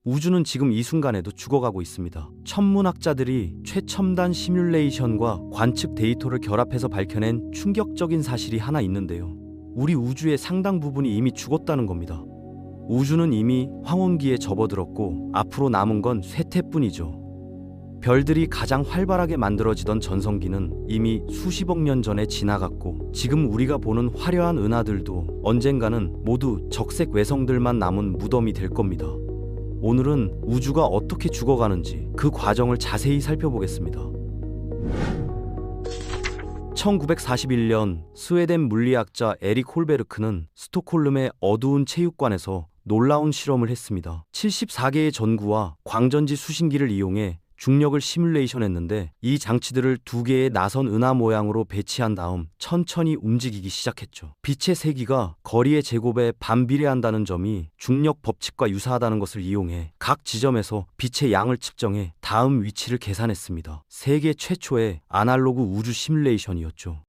우주는 지금 이 순간에도 죽어가고 있습니다. 천문학자들이 최첨단 시뮬레이션과 관측 데이터를 결합해서 밝혀낸 충격적인 사실이 하나 있는데요. 우리 우주의 상당 부분이 이미 죽었다는 겁니다. 우주는 이미 황혼기에 접어들었고 앞으로 남은 건 쇠퇴뿐이죠. 별들이 가장 활발하게 만들어지던 전성기는 이미 수십억 년 전에 지나갔고, 지금 우리가 보는 화려한 은하들도 언젠가는 모두 적색 외성들만 남은 무덤이 될 겁니다. 오늘은 우주가 어떻게 죽어가는지 그 과정을 자세히 살펴보겠습니다. 1941년 스웨덴 물리학자 에릭 홀베르크는 스톡홀름의 어두운 체육관에서 놀라운 실험을 했습니다. 74개의 전구와 광전지 수신기를 이용해 중력을 시뮬레이션했는데, 이 장치들을 2개의 나선 은하 모양으로 배치한 다음 천천히 움직이기 시작했죠. 빛의 세기가 거리의 제곱에 반비례한다는 점이 중력 법칙과 유사하다는 것을 이용해 각 지점에서 빛의 양을 측정해 다음 위치를 계산했습니다. 세계 최초의 아날로그 우주 시뮬레이션이었죠.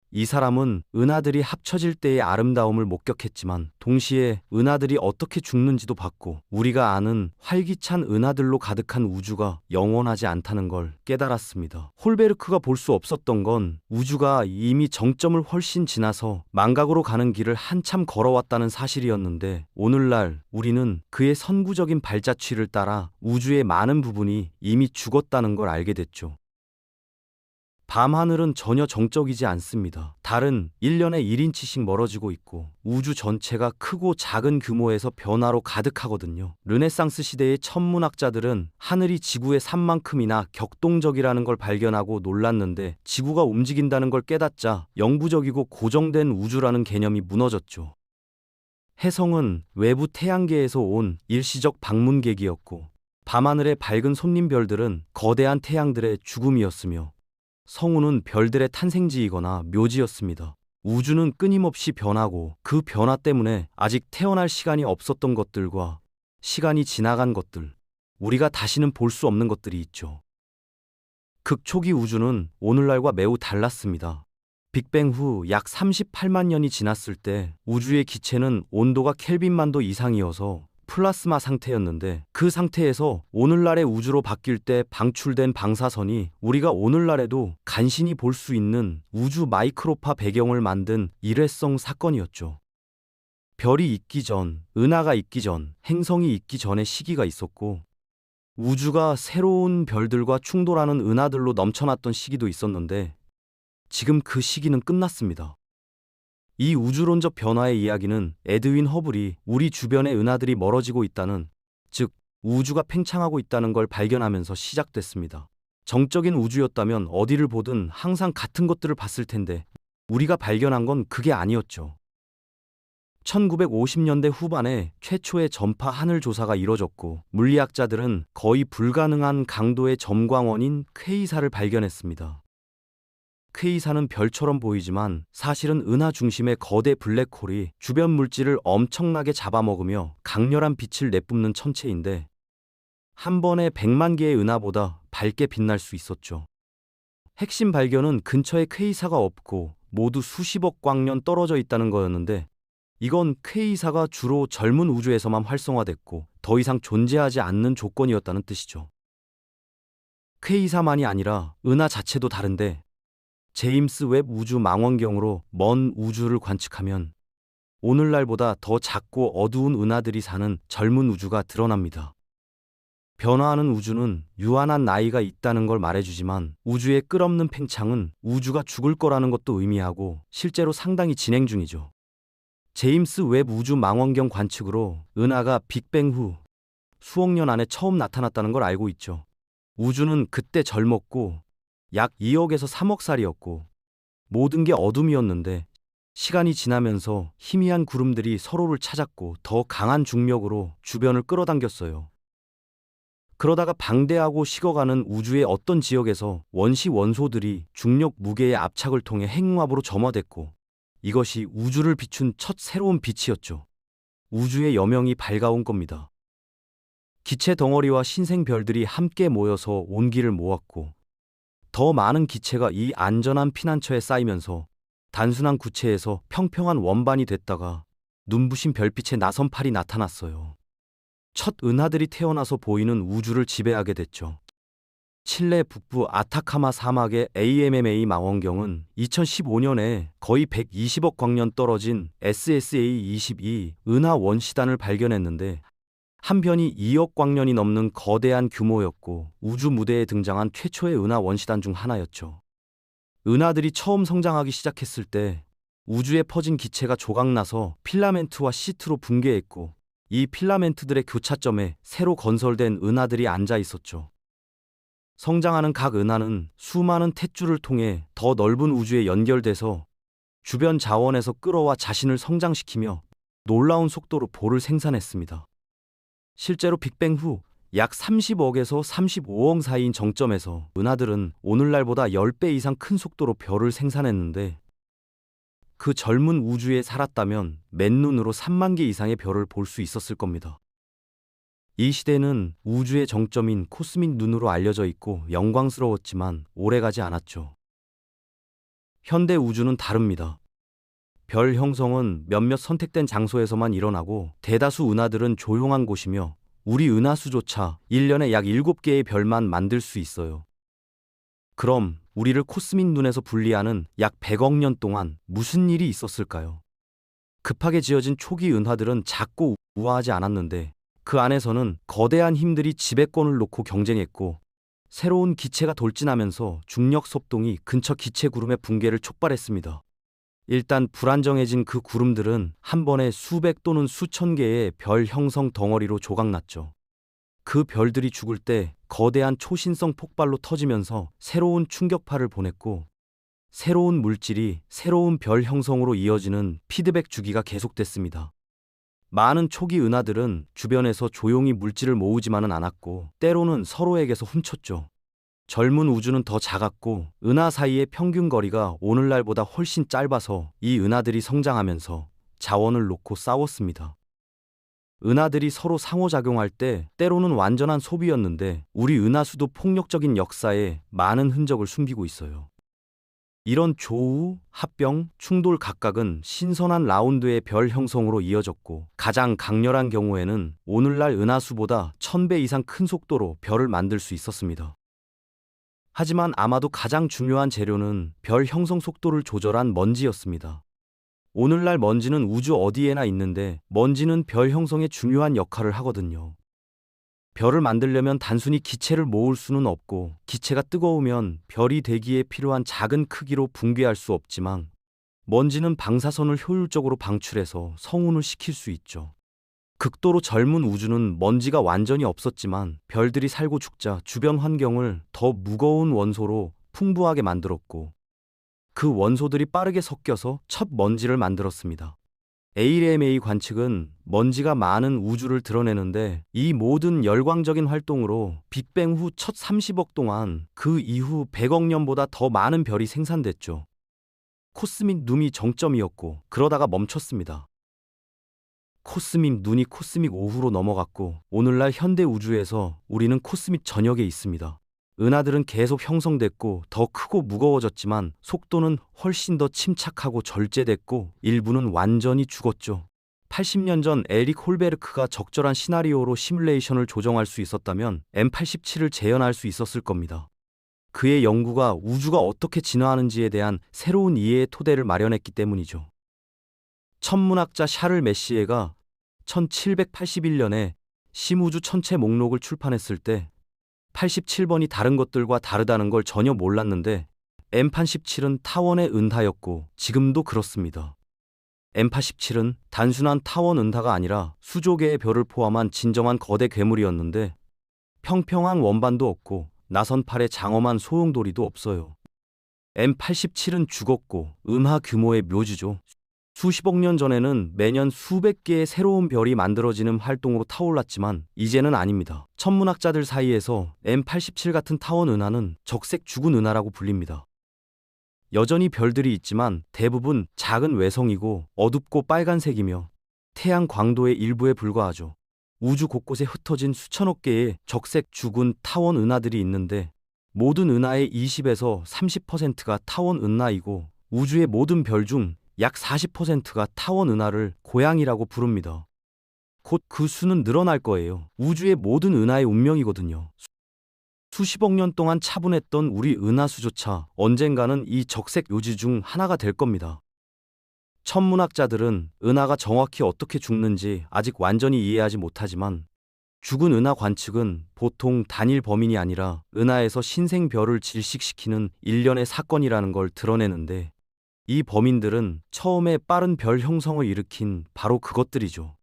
이 사람은 은하들이 합쳐질 때의 아름다움을 목격했지만 동시에 은하들이 어떻게 죽는지도 봤고, 우리가 아는 활기찬 은하들로 가득한 우주가 영원하지 않다는 걸 깨달았습니다. 홀베르크가 볼 수 없었던 건 우주가 이미 정점을 훨씬 지나서 망각으로 가는 길을 한참 걸어왔다는 사실이었는데, 오늘날 우리는 그의 선구적인 발자취를 따라 우주의 많은 부분이 이미 죽었다는 걸 알게 됐죠. 밤하늘은 전혀 정적이지 않습니다. 달은 1년에 1인치씩 멀어지고 있고, 우주 전체가 크고 작은 규모에서 변화로 가득하거든요. 르네상스 시대의 천문학자들은 하늘이 지구의 삶만큼이나 격동적이라는 걸 발견하고 놀랐는데, 지구가 움직인다는 걸 깨닫자 영구적이고 고정된 우주라는 개념이 무너졌죠. 혜성은 외부 태양계에서 온 일시적 방문객이었고, 밤하늘의 밝은 손님별들은 거대한 태양들의 죽음이었으며, 성우는 별들의 탄생지이거나 묘지였습니다. 우주는 끊임없이 변하고, 그 변화 때문에 아직 태어날 시간이 없었던 것들과 시간이 지나간 것들, 우리가 다시는 볼 수 없는 것들이 있죠. 극초기 우주는 오늘날과 매우 달랐습니다. 빅뱅 후 약 38만 년이 지났을 때 우주의 기체는 온도가 켈빈만도 이상이어서 플라스마 상태였는데, 그 상태에서 오늘날의 우주로 바뀔 때 방출된 방사선이 우리가 오늘날에도 간신히 볼 수 있는 우주 마이크로파 배경을 만든 일회성 사건이었죠. 별이 있기 전, 은하가 있기 전, 행성이 있기 전의 시기가 있었고, 우주가 새로운 별들과 충돌하는 은하들로 넘쳐났던 시기도 있었는데, 지금 그 시기는 끝났습니다. 이 우주론적 변화의 이야기는 에드윈 허블이 우리 주변의 은하들이 멀어지고 있다는, 즉 우주가 팽창하고 있다는 걸 발견하면서 시작됐습니다. 정적인 우주였다면 어디를 보든 항상 같은 것들을 봤을 텐데, 우리가 발견한 건 그게 아니었죠. 1950년대 후반에 최초의 전파 하늘 조사가 이뤄졌고, 물리학자들은 거의 불가능한 강도의 점광원인 퀘이사를 발견했습니다. 퀘이사는 별처럼 보이지만 사실은 은하 중심의 거대 블랙홀이 주변 물질을 엄청나게 잡아먹으며 강렬한 빛을 내뿜는 천체인데, 한 번에 100만 개의 은하보다 밝게 빛날 수 있었죠. 핵심 발견은 근처에 퀘이사가 없고 모두 수십억 광년 떨어져 있다는 거였는데, 이건 퀘이사가 주로 젊은 우주에서만 활성화됐고 더 이상 존재하지 않는 조건이었다는 뜻이죠. 퀘이사만이 아니라 은하 자체도 다른데, 제임스 웹 우주 망원경으로 먼 우주를 관측하면 오늘날보다 더 작고 어두운 은하들이 사는 젊은 우주가 드러납니다. 변화하는 우주는 유한한 나이가 있다는 걸 말해주지만, 우주의 끝없는 팽창은 우주가 죽을 거라는 것도 의미하고 실제로 상당히 진행 중이죠. 제임스 웹 우주 망원경 관측으로 은하가 빅뱅 후 수억 년 안에 처음 나타났다는 걸 알고 있죠. 우주는 그때 젊었고 약 2억에서 3억 살이었고 모든 게 어둠이었는데, 시간이 지나면서 희미한 구름들이 서로를 찾았고 더 강한 중력으로 주변을 끌어당겼어요. 그러다가 방대하고 식어가는 우주의 어떤 지역에서 원시 원소들이 중력 무게의 압착을 통해 핵융합으로 점화됐고, 이것이 우주를 비춘 첫 새로운 빛이었죠. 우주의 여명이 밝아온 겁니다. 기체 덩어리와 신생 별들이 함께 모여서 온기를 모았고, 더 많은 기체가 이 안전한 피난처에 쌓이면서 단순한 구체에서 평평한 원반이 됐다가 눈부신 별빛의 나선팔이 나타났어요. 첫 은하들이 태어나서 보이는 우주를 지배하게 됐죠. 칠레 북부 아타카마 사막의 AMMA 망원경은 2015년에 거의 120억 광년 떨어진 SSA-22 은하 원시단을 발견했는데 한 편이 2억 광년이 넘는 거대한 규모였고 우주 무대에 등장한 최초의 은하 원시단 중 하나였죠. 은하들이 처음 성장하기 시작했을 때 우주에 퍼진 기체가 조각나서 필라멘트와 시트로 붕괴했고 이 필라멘트들의 교차점에 새로 건설된 은하들이 앉아 있었죠. 성장하는 각 은하는 수많은 탯줄을 통해 더 넓은 우주에 연결돼서 주변 자원에서 끌어와 자신을 성장시키며 놀라운 속도로 볼을 생산했습니다. 실제로 빅뱅 후 약 30억에서 35억 사이인 정점에서 은하들은 오늘날보다 10배 이상 큰 속도로 별을 생산했는데 그 젊은 우주에 살았다면 맨눈으로 3만 개 이상의 별을 볼 수 있었을 겁니다. 이 시대는 우주의 정점인 코스믹 눈으로 알려져 있고 영광스러웠지만 오래가지 않았죠. 현대 우주는 다릅니다. 별 형성은 몇몇 선택된 장소에서만 일어나고 대다수 은하들은 조용한 곳이며 우리 은하수조차 1년에 약 7개의 별만 만들 수 있어요. 그럼 우리를 코스믹 눈에서 분리하는 약 100억 년 동안 무슨 일이 있었을까요? 급하게 지어진 초기 은하들은 작고 우아하지 않았는데 그 안에서는 거대한 힘들이 지배권을 놓고 경쟁했고 새로운 기체가 돌진하면서 중력 속동이 근처 기체 구름의 붕괴를 촉발했습니다. 일단 불안정해진 그 구름들은 한 번에 수백 또는 수천 개의 별 형성 덩어리로 조각났죠. 그 별들이 죽을 때 거대한 초신성 폭발로 터지면서 새로운 충격파를 보냈고 새로운 물질이 새로운 별 형성으로 이어지는 피드백 주기가 계속됐습니다. 많은 초기 은하들은 주변에서 조용히 물질을 모으지만은 않았고 때로는 서로에게서 훔쳤죠. 젊은 우주는 더 작았고 은하 사이의 평균 거리가 오늘날보다 훨씬 짧아서 이 은하들이 성장하면서 자원을 놓고 싸웠습니다. 은하들이 서로 상호작용할 때 때로는 완전한 소비였는데 우리 은하수도 폭력적인 역사에 많은 흔적을 숨기고 있어요. 이런 조우, 합병, 충돌 각각은 신선한 라운드의 별 형성으로 이어졌고 가장 강렬한 경우에는 오늘날 은하수보다 1000배 이상 큰 속도로 별을 만들 수 있었습니다. 하지만 아마도 가장 중요한 재료는 별 형성 속도를 조절한 먼지였습니다. 오늘날 먼지는 우주 어디에나 있는데 먼지는 별 형성에 중요한 역할을 하거든요. 별을 만들려면 단순히 기체를 모을 수는 없고 기체가 뜨거우면 별이 되기에 필요한 작은 크기로 붕괴할 수 없지만 먼지는 방사선을 효율적으로 방출해서 성운을 시킬 수 있죠. 극도로 젊은 우주는 먼지가 완전히 없었지만 별들이 살고 죽자 주변 환경을 더 무거운 원소로 풍부하게 만들었고 그 원소들이 빠르게 섞여서 첫 먼지를 만들었습니다. AMA 관측은 먼지가 많은 우주를 드러내는데 이 모든 열광적인 활동으로 빅뱅 후 첫 30억 동안 그 이후 100억 년보다 더 많은 별이 생산됐죠. 코스믹 눈이 정점이었고 그러다가 멈췄습니다. 코스믹 눈이 코스믹 오후로 넘어갔고 오늘날 현대 우주에서 우리는 코스믹 전역에 있습니다. 은하들은 계속 형성됐고 더 크고 무거워졌지만 속도는 훨씬 더 침착하고 절제됐고 일부는 완전히 죽었죠. 80년 전 에릭 홀베르크가 적절한 시나리오로 시뮬레이션을 조정할 수 있었다면 M87을 재현할 수 있었을 겁니다. 그의 연구가 우주가 어떻게 진화하는지에 대한 새로운 이해의 토대를 마련했기 때문이죠. 천문학자 샤를 메시에가 1781년에 심우주 천체 목록을 출판했을 때 87번이 다른 것들과 다르다는 걸 전혀 몰랐는데 M87은 타원의 은하였고 지금도 그렇습니다. M87은 단순한 타원 은하가 아니라 수조 개의 별을 포함한 진정한 거대 괴물이었는데 평평한 원반도 없고 나선팔에 장엄한 소용돌이도 없어요. M87은 죽었고 은하 규모의 묘지죠. 수십억 년 전에는 매년 수백 개의 새로운 별이 만들어지는 활동으로 타올랐지만 이제는 아닙니다. 천문학자들 사이에서 M87 같은 타원 은하는 적색 죽은 은하라고 불립니다. 여전히 별들이 있지만 대부분 작은 외성이고 어둡고 빨간색이며 태양 광도의 일부에 불과하죠. 우주 곳곳에 흩어진 수천억 개의 적색 죽은 타원 은하들이 있는데 모든 은하의 20에서 30%가 타원 은하이고 우주의 모든 별 중 약 40%가 타원 은하를 고향이라고 부릅니다. 곧 그 수는 늘어날 거예요. 우주의 모든 은하의 운명이거든요. 수십억 년 동안 차분했던 우리 은하수조차 언젠가는 이 적색 요지 중 하나가 될 겁니다. 천문학자들은 은하가 정확히 어떻게 죽는지 아직 완전히 이해하지 못하지만 죽은 은하 관측은 보통 단일 범인이 아니라 은하에서 신생별을 질식시키는 일련의 사건이라는 걸 드러내는데, 이 범인들은 처음에 빠른 별 형성을 일으킨 바로 그것들이죠.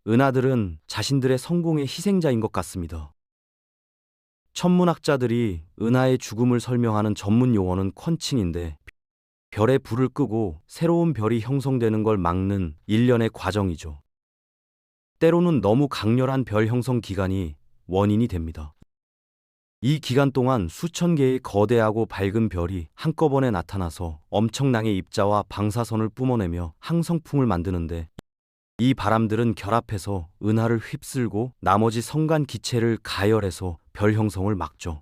은하들은 자신들의 성공의 희생자인 것 같습니다. 천문학자들이 은하의 죽음을 설명하는 전문 용어는 퀀칭인데, 별의 불을 끄고 새로운 별이 형성되는 걸 막는 일련의 과정이죠. 때로는 너무 강렬한 별 형성 기간이 원인이 됩니다. 이 기간 동안 수천 개의 거대하고 밝은 별이 한꺼번에 나타나서 엄청나게 입자와 방사선을 뿜어내며 항성풍을 만드는데, 이 바람들은 결합해서 은하를 휩쓸고 나머지 성간 기체를 가열해서 별 형성을 막죠.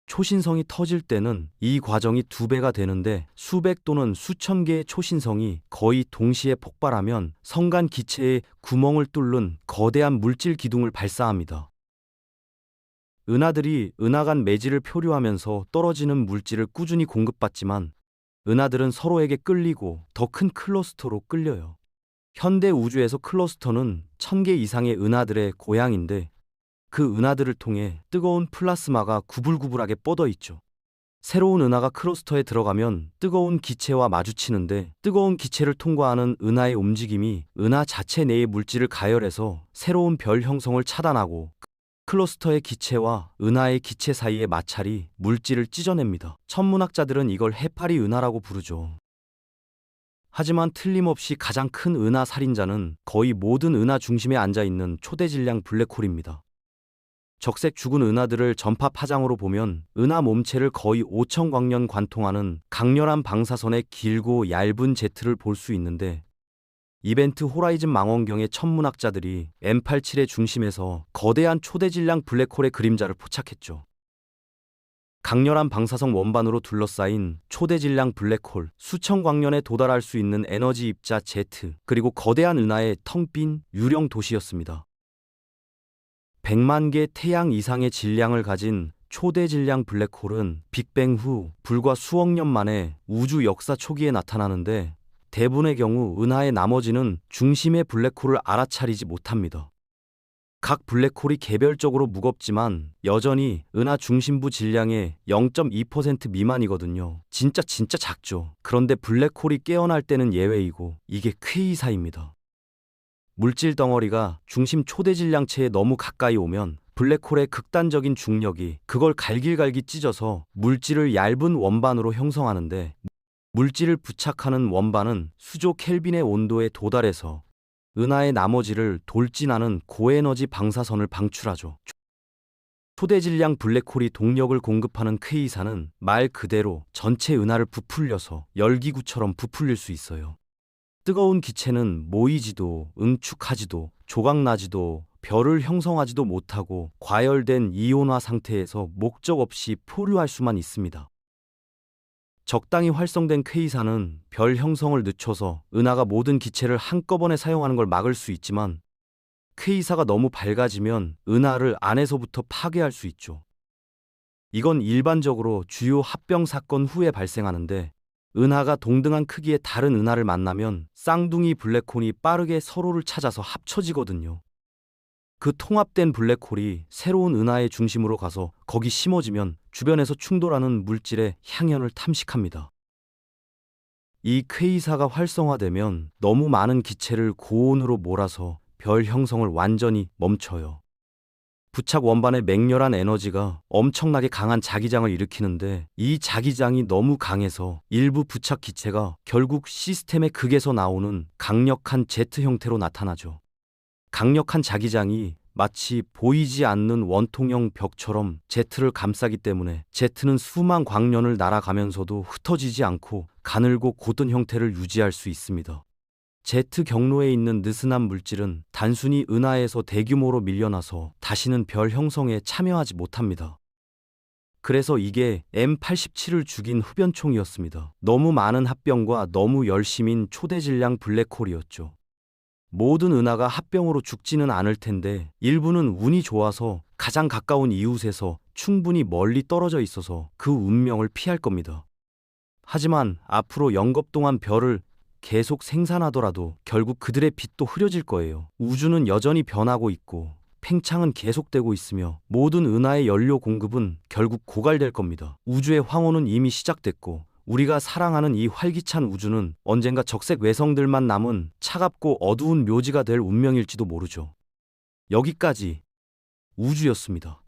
초신성이 터질 때는 이 과정이 2배가 되는데, 수백 또는 수천 개의 초신성이 거의 동시에 폭발하면 성간 기체에 구멍을 뚫는 거대한 물질 기둥을 발사합니다. 은하들이 은하 간 매질을 표류하면서 떨어지는 물질을 꾸준히 공급받지만, 은하들은 서로에게 끌리고 더 큰 클러스터로 끌려요. 현대 우주에서 클러스터는 1000개 이상의 은하들의 고향인데, 그 은하들을 통해 뜨거운 플라스마가 구불구불하게 뻗어 있죠. 새로운 은하가 클러스터에 들어가면 뜨거운 기체와 마주치는데, 뜨거운 기체를 통과하는 은하의 움직임이 은하 자체 내의 물질을 가열해서 새로운 별 형성을 차단하고, 클러스터의 기체와 은하의 기체 사이의 마찰이 물질을 찢어냅니다. 천문학자들은 이걸 해파리 은하라고 부르죠. 하지만 틀림없이 가장 큰 은하 살인자는 거의 모든 은하 중심에 앉아 있는 초대질량 블랙홀입니다. 적색 죽은 은하들을 전파 파장으로 보면 은하 몸체를 거의 5,000광년 관통하는 강렬한 방사선의 길고 얇은 제트를 볼 수 있는데, 이벤트 호라이즌 망원경의 천문학자들이 M87의 중심에서 거대한 초대질량 블랙홀의 그림자를 포착했죠. 강렬한 방사성 원반으로 둘러싸인 초대질량 블랙홀, 수천 광년에 도달할 수 있는 에너지 입자 Z, 그리고 거대한 은하의 텅 빈 유령 도시였습니다. 100만 개 태양 이상의 질량을 가진 초대질량 블랙홀은 빅뱅 후 불과 수억 년 만에 우주 역사 초기에 나타나는데, 대부분의 경우 은하의 나머지는 중심의 블랙홀을 알아차리지 못합니다. 각 블랙홀이 개별적으로 무겁지만 여전히 은하 중심부 질량의 0.2% 미만이거든요. 진짜 작죠. 그런데 블랙홀이 깨어날 때는 예외이고, 이게 퀘이사입니다. 물질 덩어리가 중심 초대질량체에 너무 가까이 오면 블랙홀의 극단적인 중력이 그걸 갈길갈기 찢어서 물질을 얇은 원반으로 형성하는데, 물질을 부착하는 원반은 수조 켈빈의 온도에 도달해서 은하의 나머지를 돌진하는 고에너지 방사선을 방출하죠. 초대질량 블랙홀이 동력을 공급하는 퀘이사는 말 그대로 전체 은하를 부풀려서 열기구처럼 부풀릴 수 있어요. 뜨거운 기체는 모이지도 응축하지도 조각나지도 별을 형성하지도 못하고 과열된 이온화 상태에서 목적 없이 포류할 수만 있습니다. 적당히 활성된 퀘이사는 별 형성을 늦춰서 은하가 모든 기체를 한꺼번에 사용하는 걸 막을 수 있지만, 퀘이사가 너무 밝아지면 은하를 안에서부터 파괴할 수 있죠. 이건 일반적으로 주요 합병 사건 후에 발생하는데, 은하가 동등한 크기의 다른 은하를 만나면 쌍둥이 블랙홀이 빠르게 서로를 찾아서 합쳐지거든요. 그 통합된 블랙홀이 새로운 은하의 중심으로 가서 거기 심어지면 주변에서 충돌하는 물질의 향연을 탐식합니다. 이 퀘이사가 활성화되면 너무 많은 기체를 고온으로 몰아서 별 형성을 완전히 멈춰요. 부착 원반의 맹렬한 에너지가 엄청나게 강한 자기장을 일으키는데, 이 자기장이 너무 강해서 일부 부착 기체가 결국 시스템의 극에서 나오는 강력한 제트 형태로 나타나죠. 강력한 자기장이 마치 보이지 않는 원통형 벽처럼 제트를 감싸기 때문에 제트는 수만 광년을 날아가면서도 흩어지지 않고 가늘고 곧은 형태를 유지할 수 있습니다. 제트 경로에 있는 느슨한 물질은 단순히 은하에서 대규모로 밀려나서 다시는 별 형성에 참여하지 못합니다. 그래서 이게 M87을 죽인 흡연총이었습니다. 너무 많은 합병과 너무 열심인 초대질량 블랙홀이었죠. 모든 은하가 합병으로 죽지는 않을 텐데 일부는 운이 좋아서 가장 가까운 이웃에서 충분히 멀리 떨어져 있어서 그 운명을 피할 겁니다. 하지만 앞으로 영겁 동안 별을 계속 생산하더라도 결국 그들의 빛도 흐려질 거예요. 우주는 여전히 변하고 있고 팽창은 계속되고 있으며 모든 은하의 연료 공급은 결국 고갈될 겁니다. 우주의 황혼은 이미 시작됐고 우리가 사랑하는 이 활기찬 우주는 언젠가 적색 외성들만 남은 차갑고 어두운 묘지가 될 운명일지도 모르죠. 여기까지 우주였습니다.